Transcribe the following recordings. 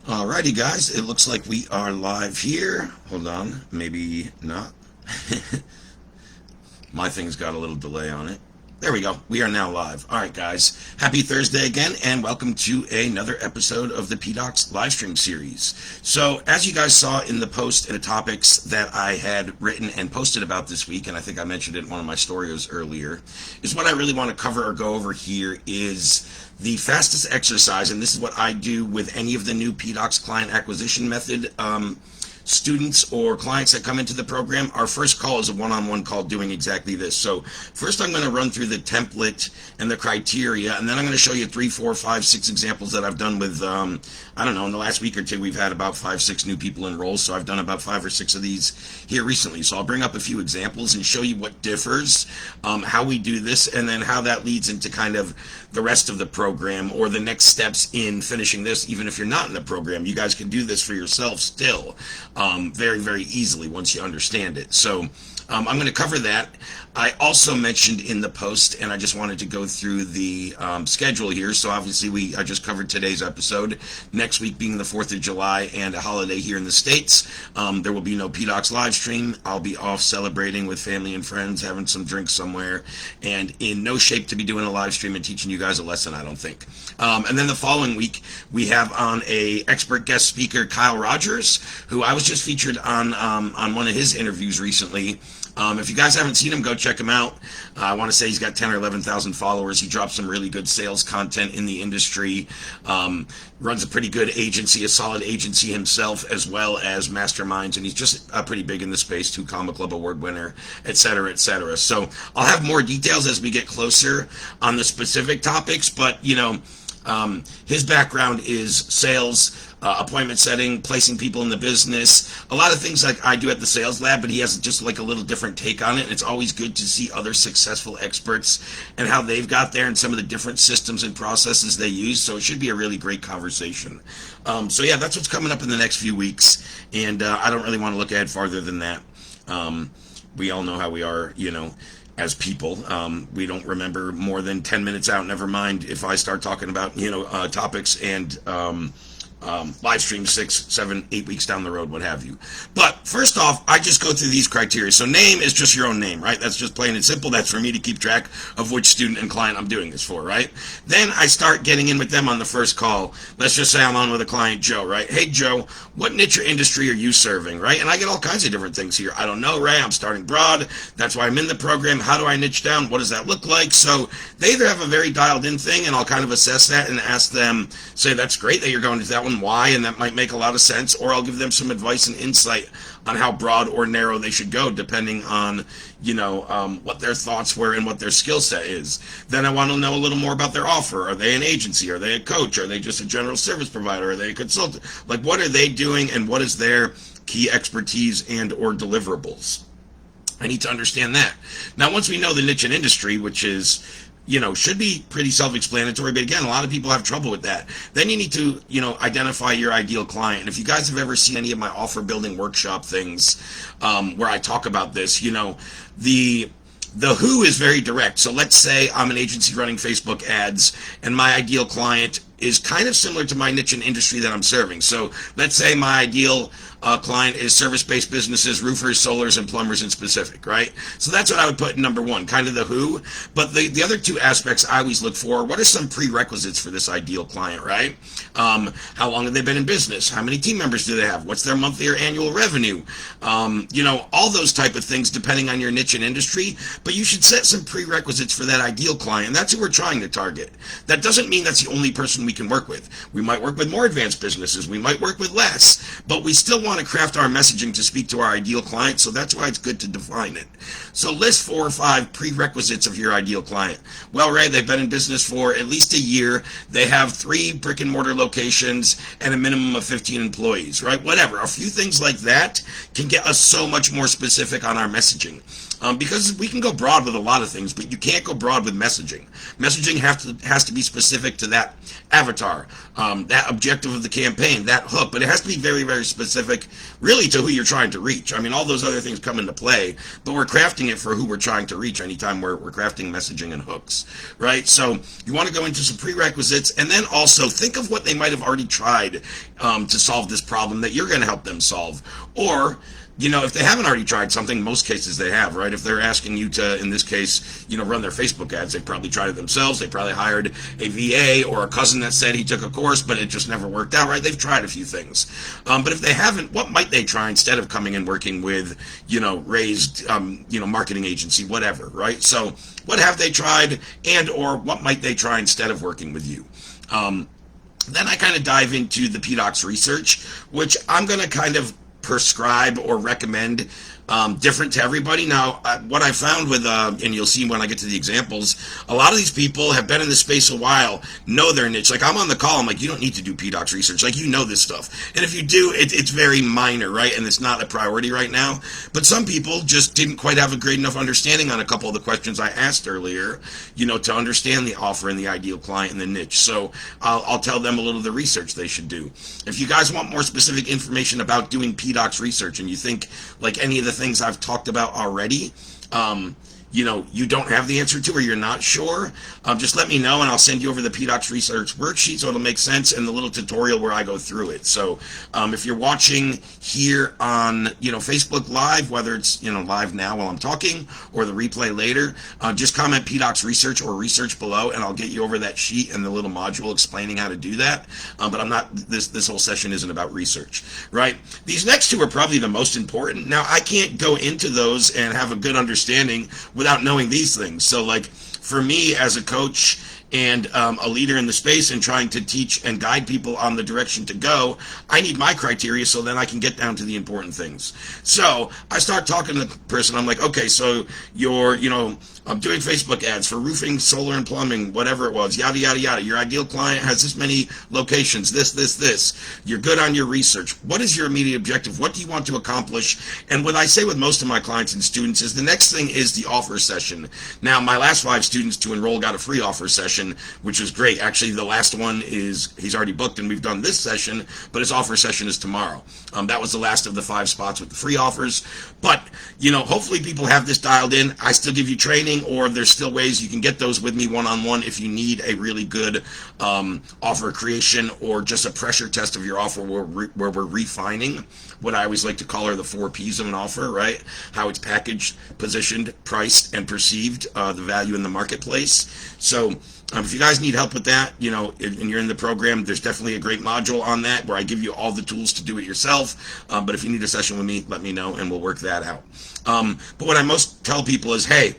Alrighty, guys, it looks like we are live here. Hold on, maybe not. My thing's got a little delay on it. There we go. We are now live. All right, guys. Happy Thursday again, and welcome to another episode of the PDOCS Livestream series. So, as you guys saw in the post and the topics that I had written and posted about this week, and I think I mentioned it in one of my stories earlier, is what I really want to cover or go over here is the fastest exercise, and this is what I do with any of the new PDOCS client acquisition method students or clients that come into the program. Our first call is a one-on-one call doing exactly this. So first I'm going to run through the template and the criteria, and then I'm going to show you 3, 4, 5, 6 examples that I've done with, I don't know, in the last week or two we've had about 5, 6 new people enroll, so I've done about 5 or 6 of these here recently. So I'll bring up a few examples and show you what differs, how we do this, and then how that leads into kind of the rest of the program or the next steps in finishing this. Even if you're not in the program, you guys can do this for yourself still. Very, very easily once you understand it. So I'm going to cover that. I also mentioned in the post, and I just wanted to go through the schedule here. So obviously I just covered today's episode. Next week being the 4th of July and a holiday here in the States, there will be no PDOCS live stream. I'll be off celebrating with family and friends, having some drinks somewhere, and in no shape to be doing a live stream and teaching you guys a lesson, I don't think. And then the following week, we have on a expert guest speaker, Kyle Rogers, who I was just featured on one of his interviews recently. If you guys haven't seen him, go check him out. I want to say he's got 10 or 11,000 followers. He drops some really good sales content in the industry, runs a pretty good agency, a solid agency himself, as well as masterminds, and he's just pretty big in the space, 2 Comma Club award winner, etc., etc. So I'll have more details as we get closer on the specific topics, but, you know, his background is sales, appointment setting, placing people in the business, a lot of things like I do at the sales lab, but he has just like a little different take on it. And it's always good to see other successful experts and how they've got there and some of the different systems and processes they use. So it should be a really great conversation. So yeah, that's what's coming up in the next few weeks. And I don't really want to look ahead farther than that. We all know how we are, you know, as people. We don't remember more than 10 minutes out, never mind if I start talking about, you know, topics and live stream 6, 7, 8 weeks down the road, what have you. But first off, I just go through these criteria. So name is just your own name, right? That's just plain and simple. That's for me to keep track of which student and client I'm doing this for, right? Then I start getting in with them on the first call. Let's just say I'm on with a client, Joe, right? Hey, Joe, what niche or industry are you serving, right? And I get all kinds of different things here. I don't know, Ray. I'm starting broad. That's why I'm in the program. How do I niche down? What does that look like? So they either have a very dialed in thing, and I'll kind of assess that and ask them, say, that's great that you're going to that one. Why? And that might make a lot of sense. Or I'll give them some advice and insight on how broad or narrow they should go, depending on, you know, what their thoughts were and what their skill set is. Then I want to know a little more about their offer. Are they an agency? Are they a coach? Are they just a general service provider? Are they a consultant? Like, what are they doing, and what is their key expertise and or deliverables? I need to understand that. Now, once we know the niche and industry, which is, you know, should be pretty self-explanatory, but again, a lot of people have trouble with that. Then you need to, you know, identify your ideal client. And if you guys have ever seen any of my offer building workshop things, where I talk about this, you know, the who is very direct. So let's say I'm an agency running Facebook ads, and my ideal client is kind of similar to my niche and industry that I'm serving. So let's say my ideal client is service-based businesses, roofers, solars, and plumbers in specific, right? So that's what I would put in number one, kind of the who. But the other 2 aspects I always look for, what are some prerequisites for this ideal client, right? How long have they been in business? How many team members do they have? What's their monthly or annual revenue? You know, all those type of things depending on your niche and industry. But you should set some prerequisites for that ideal client. That's who we're trying to target. That doesn't mean that's the only person we can work with. We might work with more advanced businesses. We might work with less. But we still want to craft our messaging to speak to our ideal client, so that's why it's good to define it. So list 4 or 5 prerequisites of your ideal client. Well, Ray, they've been in business for at least a year. They have 3 brick and mortar locations and a minimum of 15 employees, right? Whatever. A few things like that can get us so much more specific on our messaging. because we can go broad with a lot of things, but you can't go broad with messaging. Messaging has to be specific to that avatar, that objective of the campaign, that hook, but it has to be very, very specific really to who you're trying to reach. I mean, all those other things come into play, but we're crafting it for who we're trying to reach anytime we're crafting messaging and hooks, right? So you want to go into some prerequisites, and then also think of what they might have already tried to solve this problem that you're going to help them solve. Or if they haven't already tried something, most cases they have, right? If they're asking you to, in this case, run their Facebook ads, they probably tried it themselves. They probably hired a VA or a cousin that said he took a course, but it just never worked out, right? They've tried a few things. But if they haven't, what might they try instead of coming and working with, raised, marketing agency, whatever, right? So what have they tried, and or what might they try instead of working with you? Then I kind of dive into the PDOCS research, which I'm going to kind of prescribe or recommend different to everybody. Now, what I found with, and you'll see when I get to the examples, a lot of these people have been in this space a while, know their niche. Like, I'm on the call, I'm like, you don't need to do PDOCS research. Like, this stuff. And if you do, it's very minor, right? And it's not a priority right now. But some people just didn't quite have a great enough understanding on a couple of the questions I asked earlier, to understand the offer and the ideal client and the niche. So I'll tell them a little of the research they should do. If you guys want more specific information about doing PDOCS research and you think, like any of the things I've talked about already, you don't have the answer to, or you're not sure, just let me know and I'll send you over the PDOCS research worksheet so it'll make sense, and the little tutorial where I go through it. So if you're watching here on Facebook Live, whether it's live now while I'm talking or the replay later, just comment PDOCS research or research below and I'll get you over that sheet and the little module explaining how to do that. But I'm not, this whole session isn't about research, right? These next two are probably the most important. Now, I can't go into those and have a good understanding without knowing these things. So, like, for me as a coach and a leader in the space and trying to teach and guide people on the direction to go, I need my criteria so then I can get down to the important things. So I start talking to the person. I'm like, okay, so you're, I'm doing Facebook ads for roofing, solar, and plumbing, whatever it was, yada, yada, yada. Your ideal client has this many locations, this. You're good on your research. What is your immediate objective? What do you want to accomplish? And what I say with most of my clients and students is the next thing is the offer session. Now, my last 5 students to enroll got a free offer session, which was great. Actually, the last one he's already booked and we've done this session, but his offer session is tomorrow. That was the last of the 5 spots with the free offers. But, hopefully people have this dialed in. I still give you training, or there's still ways you can get those with me one-on-one if you need a really good offer creation or just a pressure test of your offer where we're refining what I always like to call the 4 P's of an offer, right? How it's packaged, positioned, priced, and perceived, the value in the marketplace. So if you guys need help with that, and you're in the program, there's definitely a great module on that where I give you all the tools to do it yourself. But if you need a session with me, let me know and we'll work that out. But what I most tell people is, hey,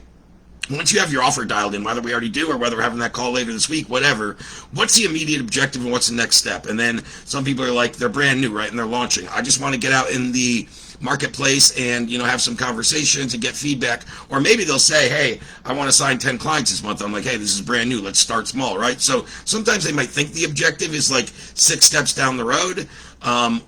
once you have your offer dialed in, whether we already do or whether we're having that call later this week, whatever, what's the immediate objective and what's the next step? And then some people are like, they're brand new, right? And they're launching. I just want to get out in the marketplace and have some conversations and get feedback. Or maybe they'll say, hey, I want to sign 10 clients this month. I'm like, hey, this is brand new, let's start small, right? So sometimes they might think the objective is like 6 steps down the road,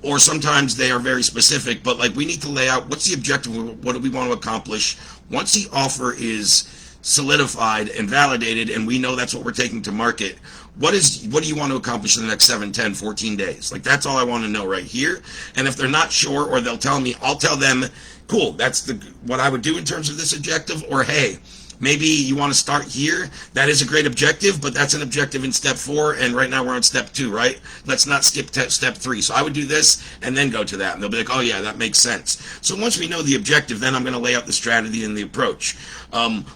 or sometimes they are very specific, but like we need to lay out what's the objective, what do we want to accomplish. Once the offer is solidified and validated and we know that's what we're taking to market, what do you want to accomplish in the next 7, 10, 14 days? Like, that's all I want to know right here. And if they're not sure, or they'll tell me, I'll tell them, cool, that's what I would do in terms of this objective. Or, hey, maybe you want to start here. That is a great objective, but that's an objective in step 4, and right now we're on step 2, right? Let's not skip step 3. So I would do this and then go to that, and they'll be like, oh yeah, that makes sense. So once we know the objective, then I'm going to lay out the strategy and the approach.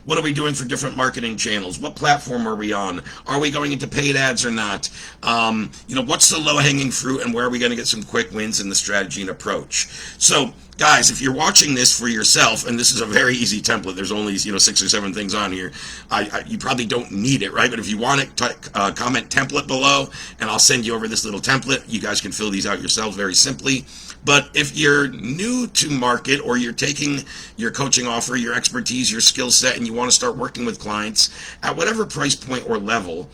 What are we doing for different marketing channels? What platform are we on? Are we going into paid ads or not? What's the low-hanging fruit, and where are we going to get some quick wins in the strategy and approach? So guys, if you're watching this for yourself, and this is a very easy template, there's only 6 or 7 things on here. You probably don't need it, right? But if you want it, comment template below, and I'll send you over this little template. You guys can fill these out yourselves very simply. But if you're new to market, or you're taking your coaching offer, your expertise, your skill set, and you want to start working with clients at whatever price point or level,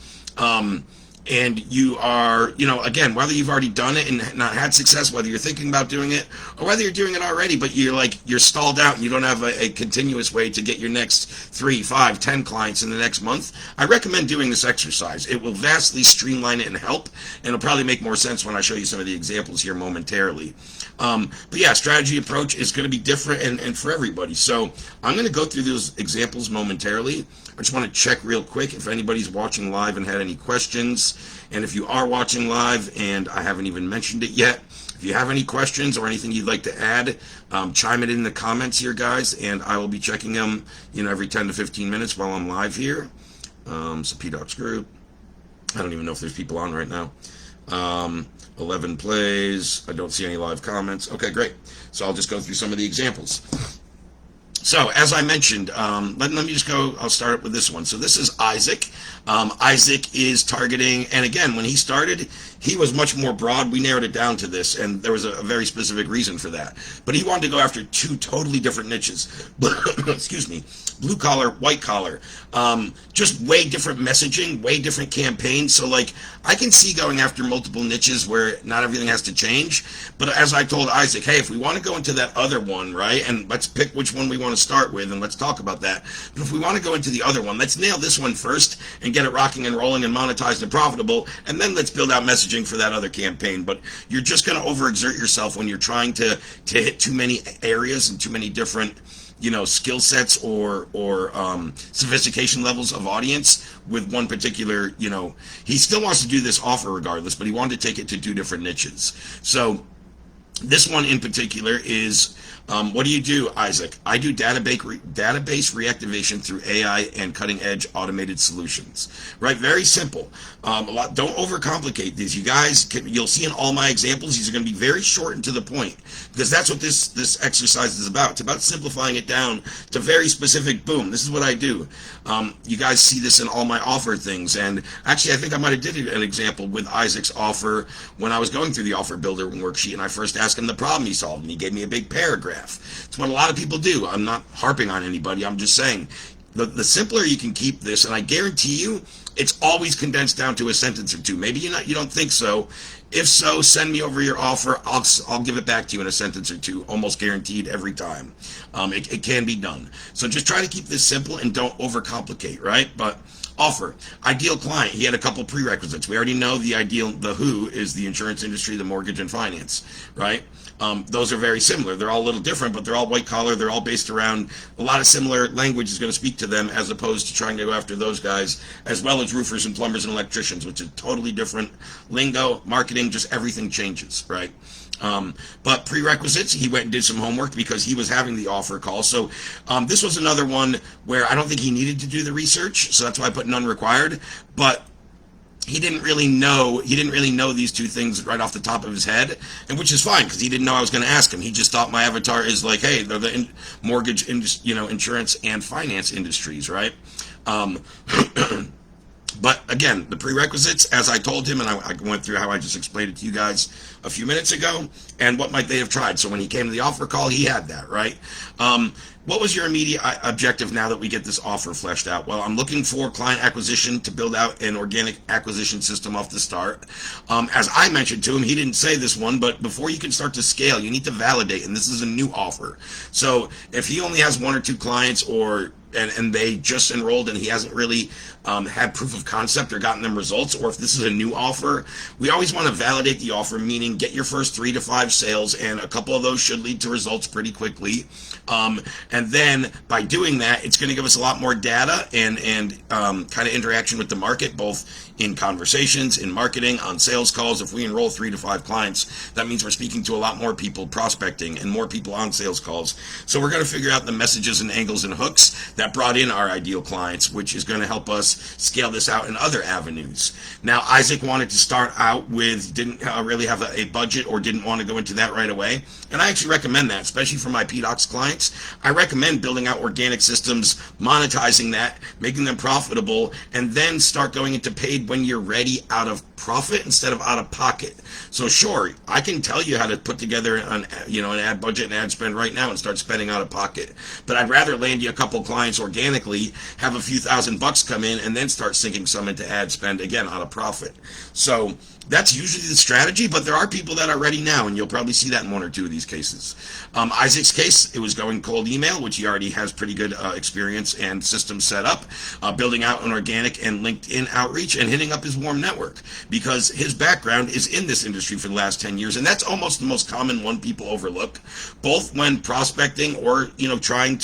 and you are, again, whether you've already done it and not had success, whether you're thinking about doing it, or whether you're doing it already, but you're stalled out and you don't have a continuous way to get your next 3, 5, 10 clients in the next month, I recommend doing this exercise. It will vastly streamline it and help, and it'll probably make more sense when I show you some of the examples here momentarily. But yeah, strategy approach is going to be different and for everybody. So I'm going to go through those examples momentarily. I just want to check real quick if anybody's watching live and had any questions. And if you are watching live and I haven't even mentioned it yet, if you have any questions or anything you'd like to add, chime it in the comments here, guys, and I will be checking them, every 10 to 15 minutes while I'm live here. So PDOCS group. I don't even know if there's people on right now. 11 plays. I don't see any live comments. Okay, great. So I'll just go through some of the examples. So, as I mentioned, let me just go, I'll start with this one. So this is Isaac. Isaac is targeting, and again, when he started, he was much more broad. We narrowed it down to this, and there was a very specific reason for that. But he wanted to go after 2 totally different niches. Excuse me. Blue collar, white collar. Just way different messaging, way different campaigns. So, I can see going after multiple niches where not everything has to change. But as I told Isaac, hey, if we want to go into that other one, right, and let's pick which one we want to start with, and let's talk about that. But if we want to go into the other one, let's nail this one first and get it rocking and rolling and monetized and profitable, and then let's build out messaging for that other campaign. But you're just going to overexert yourself when you're trying to hit too many areas and too many different skill sets or sophistication levels of audience with one particular, he still wants to do this offer regardless, but he wanted to take it to 2 different niches. So this one in particular is, what do you do, Isaac? I do database reactivation through AI and cutting-edge automated solutions. Right? Very simple. Don't overcomplicate these. You guys, you'll see in all my examples, these are going to be very short and to the point, because that's what this exercise is about. It's about simplifying it down to very specific, boom, this is what I do. You guys see this in all my offer things, and actually I think I might have did an example with Isaac's offer when I was going through the offer builder worksheet, and I first asked him the problem he solved, and he gave me a big paragraph. It's what a lot of people do. I'm not harping on anybody. I'm just saying the simpler you can keep this, and I guarantee you it's always condensed down to a sentence or 2. Maybe you don't think so. If so, send me over your offer. I'll give it back to you in a sentence or 2, almost guaranteed every time. It can be done. So just try to keep this simple and don't overcomplicate, right? But offer, ideal client. He had a couple prerequisites. We already know the who is the insurance industry, the mortgage and finance, right? Those are very similar. They're all a little different, but they're all white collar. They're all based around a lot of similar language is going to speak to them, as opposed to trying to go after those guys, as well as roofers and plumbers and electricians, which is totally different lingo, marketing, just everything changes, right? But prerequisites, he went and did some homework because he was having the offer call. So this was another one where I don't think he needed to do the research, so that's why I put none required. But he didn't really know these 2 things right off the top of his head, and which is fine because he didn't know I was going to ask him. He just thought my avatar is like, hey, they're the mortgage, insurance and finance industries, right? But again, the prerequisites, as I told him, and I went through how I just explained it to you guys a few minutes ago, and what might they have tried. So when he came to the offer call, he had that, right? What was your immediate objective now that we get this offer fleshed out? Well, I'm looking for client acquisition to build out an organic acquisition system off the start. As I mentioned to him, he didn't say this one, but before you can start to scale, you need to validate, and this is a new offer. So if he only has 1 or 2 clients and they just enrolled and he hasn't really had proof of concept or gotten them results, or if this is a new offer, we always want to validate the offer, meaning get your first 3 to 5 sales, and a couple of those should lead to results pretty quickly. And then by doing that, it's going to give us a lot more data and kind of interaction with the market, both in conversations, in marketing, on sales calls. If we enroll 3 to 5 clients, that means we're speaking to a lot more people prospecting and more people on sales calls. So we're going to figure out the messages and angles and hooks that brought in our ideal clients, which is going to help us scale this out in other avenues. Now, Isaac wanted to start out with, didn't really have a budget or didn't want to go into that right away. And I actually recommend that, especially for my PDOCS clients. I recommend building out organic systems, monetizing that, making them profitable, and then start going into paid when you're ready out of profit instead of out of pocket. So sure, I can tell you how to put together an ad budget and ad spend right now and start spending out of pocket. But I'd rather land you a couple clients organically, have a few $1,000 come in, and then start sinking some into ad spend, again, out of profit. So that's usually the strategy, but there are people that are ready now, and you'll probably see that in one or two of these cases. Isaac's case, it was going cold email, which he already has pretty good experience and systems set up, building out an organic and LinkedIn outreach, and hitting up his warm network, because his background is in this industry for the last 10 years, and that's almost the most common one people overlook, both when prospecting or trying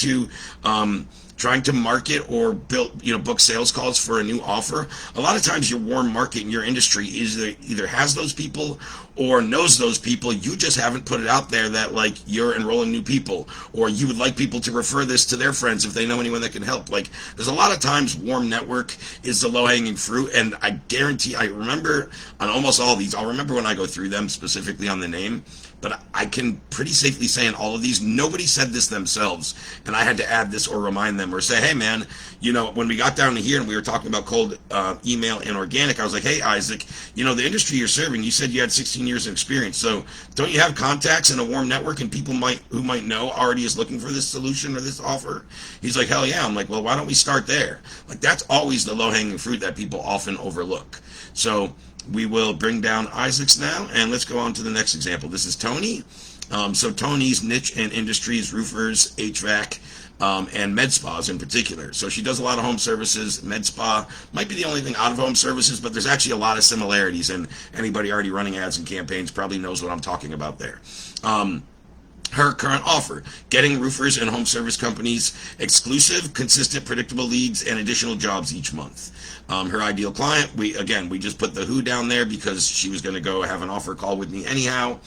to market or book sales calls for a new offer. A lot of times your warm market in your industry is either has those people or knows those people. You just haven't put it out there that like you're enrolling new people, or you would like people to refer this to their friends if they know anyone that can help. Like, there's a lot of times warm network is the low-hanging fruit, and I guarantee, I remember on almost all of these, I'll remember when I go through them specifically on the name, but I can pretty safely say in all of these, nobody said this themselves, and I had to add this or remind them or say, hey man, when we got down to here and we were talking about cold email and organic, I was like, hey Isaac, the industry you're serving, you said you had 16 years of experience, so don't you have contacts in a warm network and people who might know already is looking for this solution or this offer? He's like, hell yeah. I'm like, well, why don't we start there? Like, that's always the low-hanging fruit that people often overlook. So we will bring down Isaac's now, and let's go on to the next example. This is Tony. So Tony's niche and industry is roofers, HVAC, and med spas in particular. So she does a lot of home services. Med spa might be the only thing out of home services, but there's actually a lot of similarities, and anybody already running ads and campaigns probably knows what I'm talking about there. Her current offer: getting roofers and home service companies exclusive, consistent, predictable leads and additional jobs each month. Her ideal client, we just put the who down there because she was going to go have an offer call with me anyhow.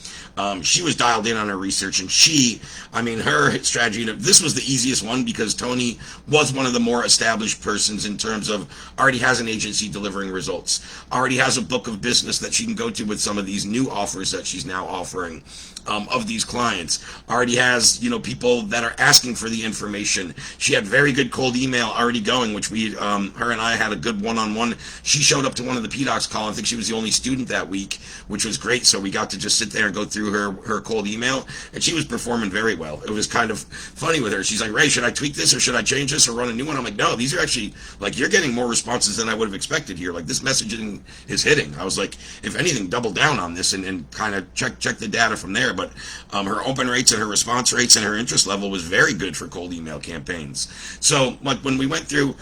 She was dialed in on her research, and her strategy, this was the easiest one because Tony was one of the more established persons in terms of already has an agency delivering results, already has a book of business that she can go to with some of these new offers that she's now offering. Of these clients, already has people that are asking for the information. She had very good cold email already going, which her and I had a good one-on-one. She showed up to one of the PDOCS call. I think she was the only student that week, which was great. So we got to just sit there and go through her cold email, and she was performing very well. It was kind of funny with her. She's like, Ray, should I tweak this or should I change this or run a new one? I'm like, no, these are actually, like, you're getting more responses than I would have expected here. Like, this messaging is hitting. I was like, if anything, double down on this and kind of check the data from there. But her open rates and her response rates and her interest level was very good for cold email campaigns. So like when we went through,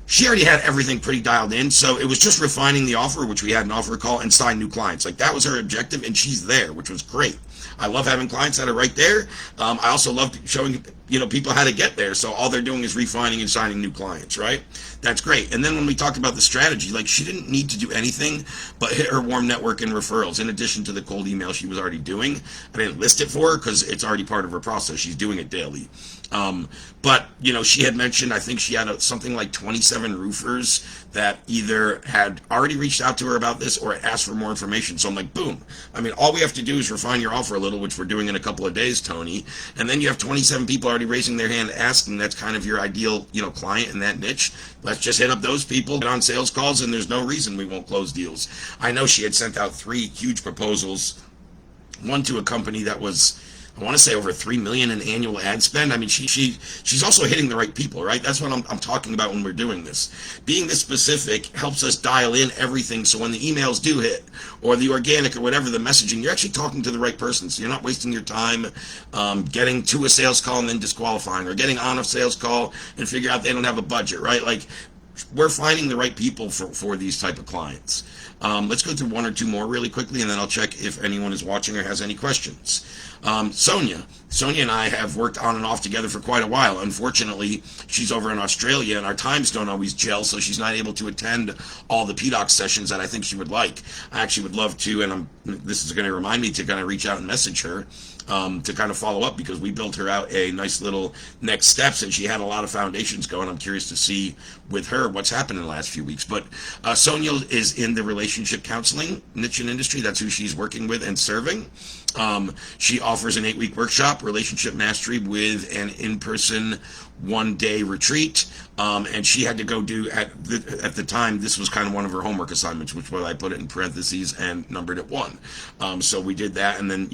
she already had everything pretty dialed in, so it was just refining the offer, which we had an offer call, and sign new clients. Like, that was her objective, and she's there, which was great. I love having clients that are right there. I also love showing people how to get there. So all they're doing is refining and signing new clients, right? That's great. And then when we talked about the strategy, like, she didn't need to do anything but hit her warm network and referrals in addition to the cold email she was already doing. I didn't list it for her because it's already part of her process. She's doing it daily. But she had mentioned, I think she had something like 27 roofers that either had already reached out to her about this or asked for more information. So I'm like, boom. All we have to do is refine your offer a little, which we're doing in a couple of days, Tony. And then you have 27 people already raising their hand asking. That's kind of your ideal, client in that niche. Let's just hit up those people, get on sales calls, and there's no reason we won't close deals. I know she had sent out 3 huge proposals, one to a company that was, I want to say, over $3 million in annual ad spend. She's also hitting the right people, right? That's what I'm talking about when we're doing this. Being this specific helps us dial in everything, so when the emails do hit, or the organic or whatever the messaging, you're actually talking to the right person, so you're not wasting your time getting to a sales call and then disqualifying, or getting on a sales call and figure out they don't have a budget, right? Like, we're finding the right people for these type of clients. Let's go through 1 or 2 more really quickly, and then I'll check if anyone is watching or has any questions. Sonia and I have worked on and off together for quite a while. Unfortunately, she's over in Australia, and our times don't always gel, so she's not able to attend all the PDOCS sessions that I think she would like. I actually would love to, and this is going to remind me to kind of reach out and message her to kind of follow up, because we built her out a nice little next steps, and she had a lot of foundations going. I'm curious to see with her what's happened in the last few weeks. But Sonia is in the relationship counseling niche and industry. That's who she's working with and serving. She offers an 8-week workshop, Relationship Mastery, with an in-person 1-day retreat. And she had to go do, at the time, this was kind of one of her homework assignments, which was I put it in parentheses and numbered it 1. So we did that, and then,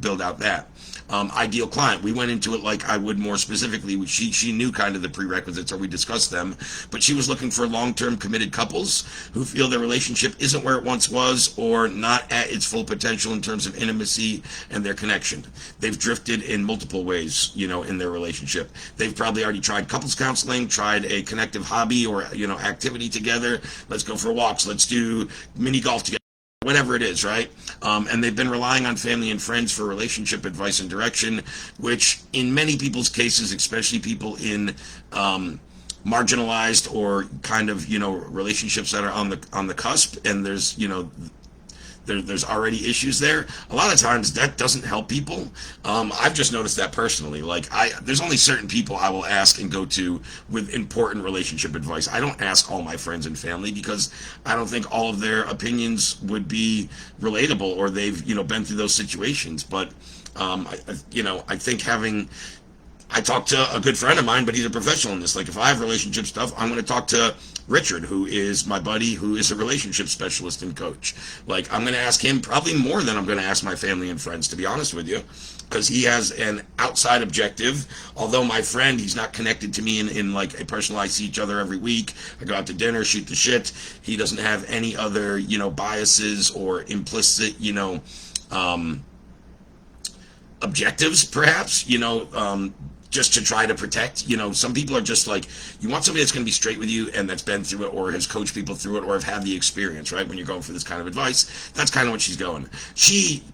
build out that. Ideal client. We went into it like I would more specifically. She knew kind of the prerequisites, or we discussed them, but she was looking for long-term committed couples who feel their relationship isn't where it once was, or not at its full potential in terms of intimacy and their connection. They've drifted in multiple ways, in their relationship. They've probably already tried couples counseling, tried a connective hobby or, activity together. Let's go for walks. Let's do mini golf together. Whatever it is, right? And they've been relying on family and friends for relationship advice and direction, which in many people's cases, especially people in marginalized or kind of, relationships that are on the cusp, and there's already issues there. A lot of times that doesn't help people. I've just noticed that personally. Like, there's only certain people I will ask and go to with important relationship advice. I don't ask all my friends and family because I don't think all of their opinions would be relatable, or they've, been through those situations. But, I think I talked to a good friend of mine, but he's a professional in this. Like, if I have relationship stuff, I'm going to talk to Richard, who is my buddy, who is a relationship specialist and coach. Like, I'm going to ask him probably more than I'm going to ask my family and friends, to be honest with you, because he has an outside objective. Although my friend, he's not connected to me in like a personal, I see each other every week, I go out to dinner, shoot the shit. He doesn't have any other, biases or implicit, objectives, perhaps, just to try to protect. Some people are just like, you want somebody that's going to be straight with you and that's been through it, or has coached people through it, or have had the experience, right? When you're going for this kind of advice, that's kind of what she's going. She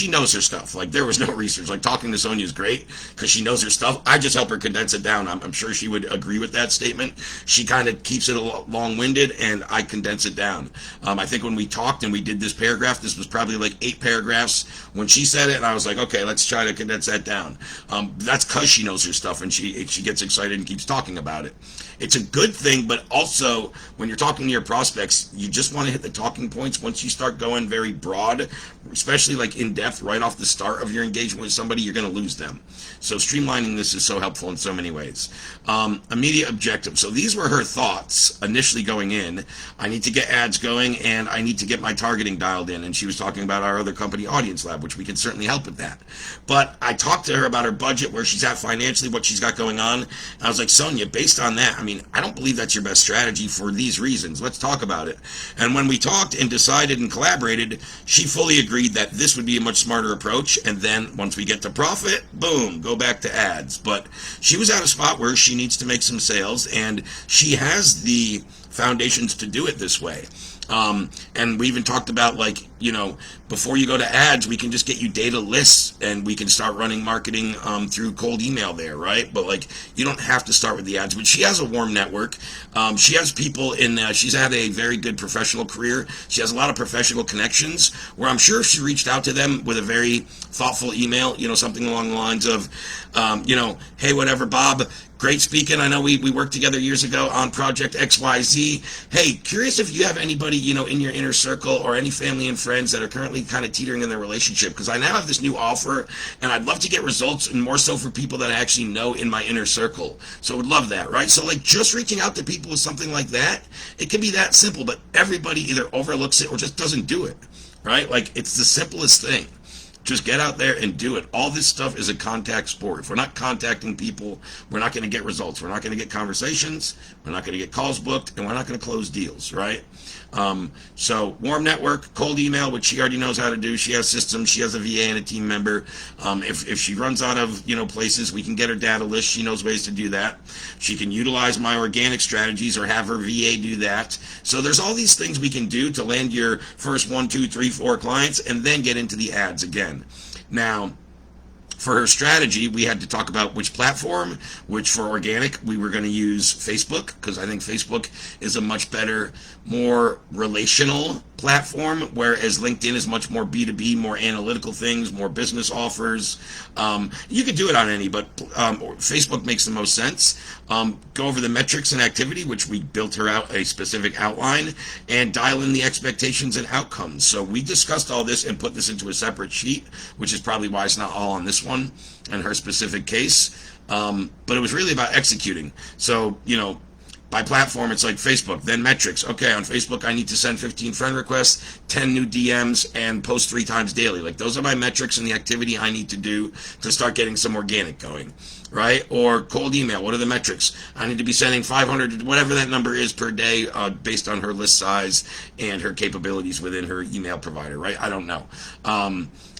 knows her stuff. Like, there was no research. Like, talking to Sonia is great because she knows her stuff. I just help her condense it down. I'm sure she would agree with that statement. She kind of keeps it long-winded, and I condense it down. I think when we talked and we did this paragraph, this was probably like 8 paragraphs when she said it, and I was like, okay, let's try to condense that down. That's because she knows her stuff, and she gets excited and keeps talking about it. It's a good thing, but also when you're talking to your prospects, you just want to hit the talking points. Once you start going very broad, especially like in depth right off the start of your engagement with somebody, you're going to lose them. So streamlining this is so helpful in so many ways. Immediate objective. So these were her thoughts initially going in. I need to get ads going, and I need to get my targeting dialed in. And she was talking about our other company, Audience Lab, which we can certainly help with that. But I talked to her about her budget, where she's at financially, what she's got going on. And I was like, Sonia, based on that, I don't believe that's your best strategy for these reasons. Let's talk about it. And when we talked and decided and collaborated, she fully agreed that this would be a much smarter approach. And then once we get to profit, boom, go back to ads. But she was at a spot where she needs to make some sales, and she has the foundations to do it this way. And we even talked about, like, before you go to ads, we can just get you data lists, and we can start running marketing through cold email there, right? But like, you don't have to start with the ads. But she has a warm network. She has people she's had a very good professional career. She has a lot of professional connections, where I'm sure if she reached out to them with a very thoughtful email, something along the lines of, hey, whatever, Bob, great speaking. I know we worked together years ago on Project XYZ. Hey, curious if you have anybody, in your inner circle, or any family and friends that are currently kind of teetering in their relationship, because I now have this new offer, and I'd love to get results, and more so for people that I actually know in my inner circle. So I would love that, right? So like, just reaching out to people with something like that, it can be that simple, but everybody either overlooks it or just doesn't do it, right? Like, it's the simplest thing. Just get out there and do it. All this stuff is a contact sport. If we're not contacting people, we're not going to get results. We're not going to get conversations. We're not going to get calls booked, and we're not going to close deals, right? So warm network, cold email, which she already knows how to do. She has systems. She has a VA and a team member. If she runs out of places, we can get her data list. She knows ways to do that. She can utilize my organic strategies, or have her VA do that. So there's all these things we can do to land your first 1, 2, 3, 4 clients, and then get into the ads again. Now, for her strategy, we had to talk about which platform, which for organic, we were going to use Facebook, because I think Facebook is a much better, more relational platform, whereas LinkedIn is much more B2B, more analytical things, more business offers. You could do it on any, but Facebook makes the most sense. Go over the metrics and activity, which we built her out a specific outline, and dial in the expectations and outcomes. So we discussed all this and put this into a separate sheet, which is probably why it's not all on this one and her specific case. But it was really about executing. So, by platform, it's like Facebook, then metrics. Okay, on Facebook, I need to send 15 friend requests, 10 new DMs, and post 3 times daily. Like, those are my metrics and the activity I need to do to start getting some organic going, right? Or cold email. What are the metrics? I need to be sending 500, whatever that number is per day, based on her list size and her capabilities within her email provider, right? I don't know.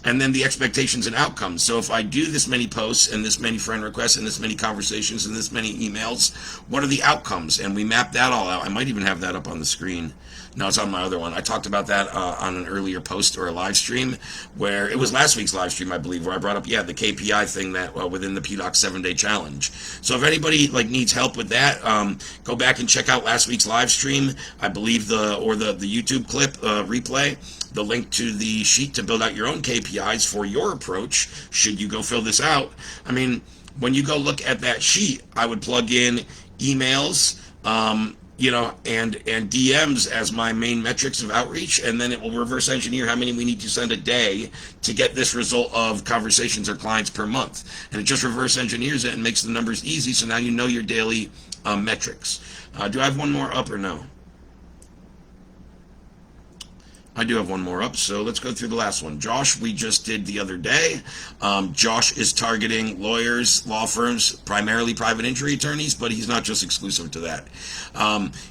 And then the expectations and outcomes. So if I do this many posts and this many friend requests and this many conversations and this many emails, what are the outcomes? And we map that all out. I might even have that up on the screen. No, it's on my other one. I talked about that on an earlier post or a live stream, where it was last week's live stream, I believe, where I brought up, the KPI thing that within the PDOCS 7-day challenge. So if anybody needs help with that, go back and check out last week's live stream. I believe the YouTube clip replay, the link to the sheet to build out your own KPIs for your approach, should you go fill this out. I mean, when you go look at that sheet, I would plug in emails, and DMs as my main metrics of outreach, and then it will reverse engineer how many we need to send a day to get this result of conversations or clients per month. And it just reverse engineers it and makes the numbers easy, so now you know your daily metrics. Do I have one more up or no? I do have one more up, so let's go through the last one. Josh, we just did the other day. Josh is targeting lawyers, law firms, primarily private injury attorneys, but he's not just exclusive to that.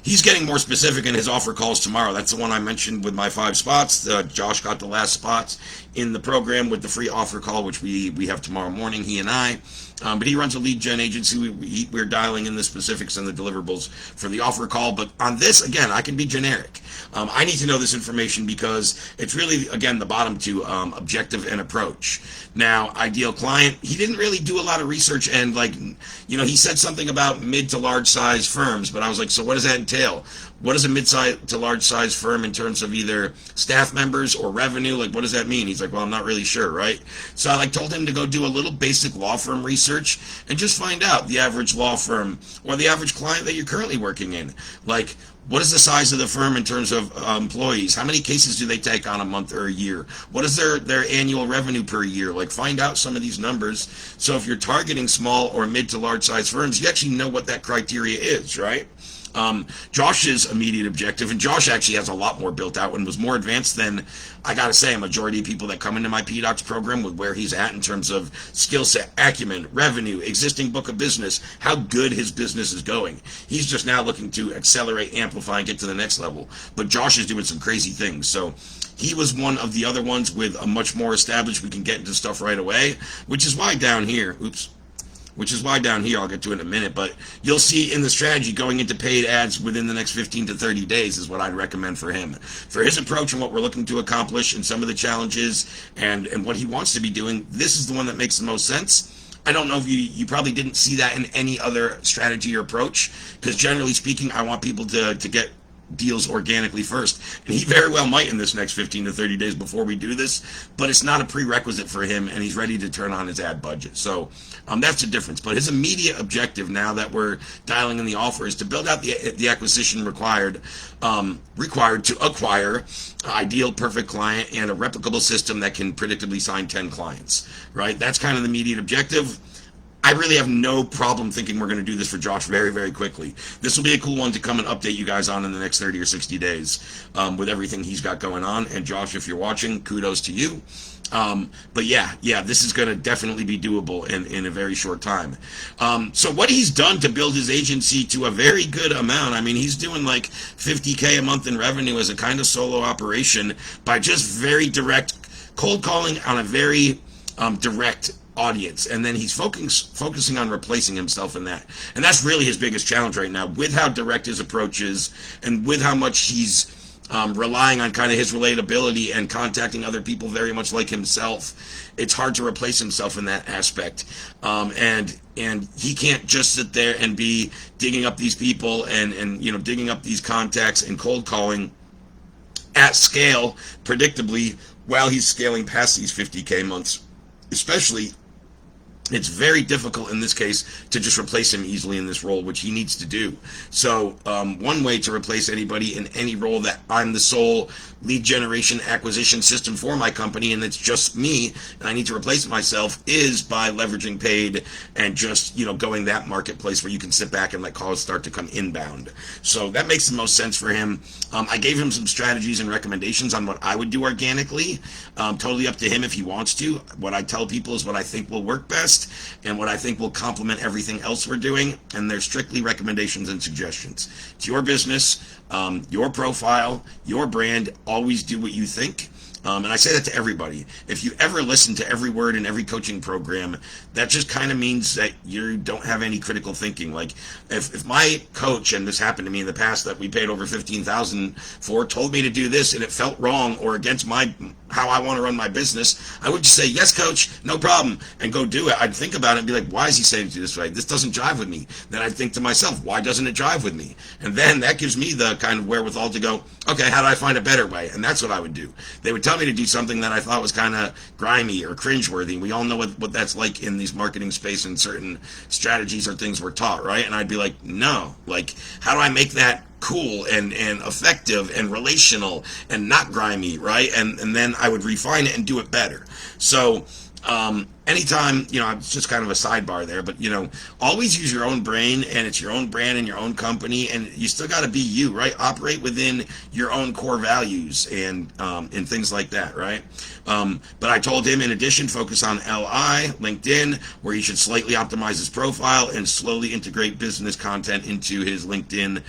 He's getting more specific in his offer calls tomorrow. That's the one I mentioned with my 5 spots. Josh got the last spots in the program with the free offer call, which we have tomorrow morning, he and I. But he runs a lead gen agency. We're dialing in the specifics and the deliverables for the offer call. But on this, again, I can be generic. I need to know this information because it's really, again, the bottom 2, objective and approach. Now, ideal client, he didn't really do a lot of research, and he said something about mid to large size firms, but I was like, so what does that entail? What is a mid-size to large-size firm in terms of either staff members or revenue? What does that mean? He's like, well, I'm not really sure, right? So I told him to go do a little basic law firm research and just find out the average law firm or the average client that you're currently working in. What is the size of the firm in terms of employees? How many cases do they take on a month or a year? What is their annual revenue per year? Find out some of these numbers. So if you're targeting small or mid to large size firms, you actually know what that criteria is, right? Josh's immediate objective, and Josh actually has a lot more built out and was more advanced than, I gotta say, a majority of people that come into my PDOCS program with where he's at in terms of skill set, acumen, revenue, existing book of business, how good his business is going. He's just now looking to accelerate, amplify, and get to the next level. But Josh is doing some crazy things. So he was one of the other ones with a much more established, we can get into stuff right away, which is why down here, I'll get to it in a minute, but you'll see in the strategy going into paid ads within the next 15 to 30 days is what I'd recommend for him. For his approach and what we're looking to accomplish and some of the challenges and what he wants to be doing, this is the one that makes the most sense. I don't know if you probably didn't see that in any other strategy or approach, because generally speaking, I want people to get deals organically first, and he very well might in this next 15 to 30 days before we do this, but it's not a prerequisite for him, and he's ready to turn on his ad budget. So that's the difference. But his immediate objective now that we're dialing in the offer is to build out the acquisition required to acquire ideal perfect client and a replicable system that can predictably sign 10 clients, right? That's kind of the immediate objective. I really have no problem thinking we're going to do this for Josh very, very quickly. This will be a cool one to come and update you guys on in the next 30 or 60 days with everything he's got going on. And Josh, if you're watching, kudos to you. But yeah, this is going to definitely be doable in a very short time. So what he's done to build his agency to a very good amount, I mean, he's doing like $50K a month in revenue as a kind of solo operation by just very direct cold calling on a very direct audience, and then he's focusing on replacing himself in that, and that's really his biggest challenge right now with how direct his approach is and with how much he's relying on kind of his relatability and contacting other people very much like himself. It's hard to replace himself in that aspect, and he can't just sit there and be digging up these people and digging up these contacts and cold calling at scale, predictably, while he's scaling past these 50K months. Especially, it's very difficult in this case to just replace him easily in this role, which he needs to do. So one way to replace anybody in any role that I'm the sole lead generation acquisition system for my company and it's just me and I need to replace myself is by leveraging paid and just, going that marketplace where you can sit back and let calls start to come inbound. So that makes the most sense for him. I gave him some strategies and recommendations on what I would do organically. Totally up to him if he wants to. What I tell people is what I think will work best and what I think will complement everything else we're doing, and they're strictly recommendations and suggestions. It's your business, your profile, your brand. Always do what you think. And I say that to everybody. If you ever listen to every word in every coaching program, that just kind of means that you don't have any critical thinking. Like if my coach, and this happened to me in the past that we paid over $15,000 for, told me to do this and it felt wrong or against how I want to run my business, I would just say, yes, coach, no problem, and go do it. I'd think about it and be like, why is he saying to do this way? This doesn't jive with me. Then I'd think to myself, why doesn't it jive with me? And then that gives me the kind of wherewithal to go, okay, how do I find a better way? And that's what I would do. They would tell me to do something that I thought was kind of grimy or cringeworthy. We all know what that's like in these marketing space and certain strategies or things we're taught, right? And I'd be like, no, like, how do I make that cool and effective and relational and not grimy, right? And then I would refine it and do it better. So anytime, it's just kind of a sidebar there, but always use your own brain, and it's your own brand and your own company, and you still got to be you, right? Operate within your own core values and things like that, right? But I told him, in addition, focus on LI, LinkedIn, where he should slightly optimize his profile and slowly integrate business content into his LinkedIn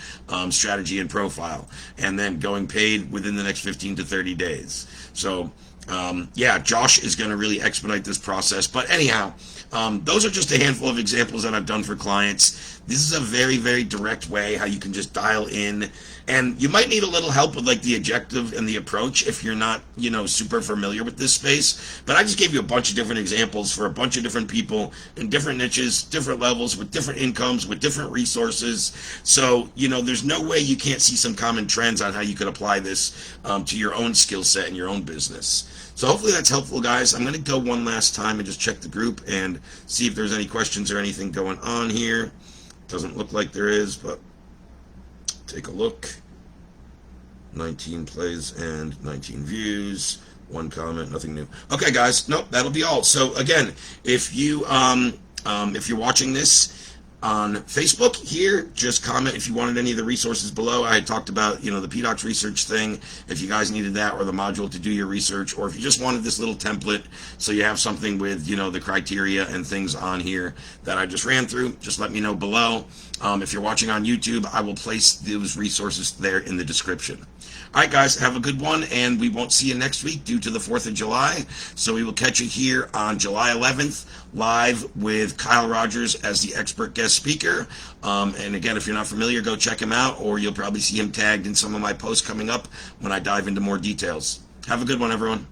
strategy and profile, and then going paid within the next 15 to 30 days. So Josh is going to really expedite this process. But anyhow, those are just a handful of examples that I've done for clients. This is a very, very direct way how you can just dial in. And you might need a little help with like the objective and the approach if you're not, super familiar with this space. But I just gave you a bunch of different examples for a bunch of different people in different niches, different levels, with different incomes, with different resources. So, there's no way you can't see some common trends on how you could apply this to your own skill set and your own business. So hopefully that's helpful, guys. I'm going to go one last time and just check the group and see if there's any questions or anything going on here. Doesn't look like there is, but take a look. 19 plays and 19 views. One comment, nothing new. Okay, guys. Nope, that'll be all. So again, if you're watching this on Facebook here, just comment if you wanted any of the resources below. I had talked about, the PDOCS Research thing, if you guys needed that, or the module to do your research, or if you just wanted this little template so you have something with, the criteria and things on here that I just ran through, just let me know below. If you're watching on YouTube, I will place those resources there in the description. All right, guys, have a good one, and we won't see you next week due to the 4th of July. So we will catch you here on July 11th, live with Kyle Rogers as the expert guest speaker. And again, if you're not familiar, go check him out, or you'll probably see him tagged in some of my posts coming up when I dive into more details. Have a good one, everyone.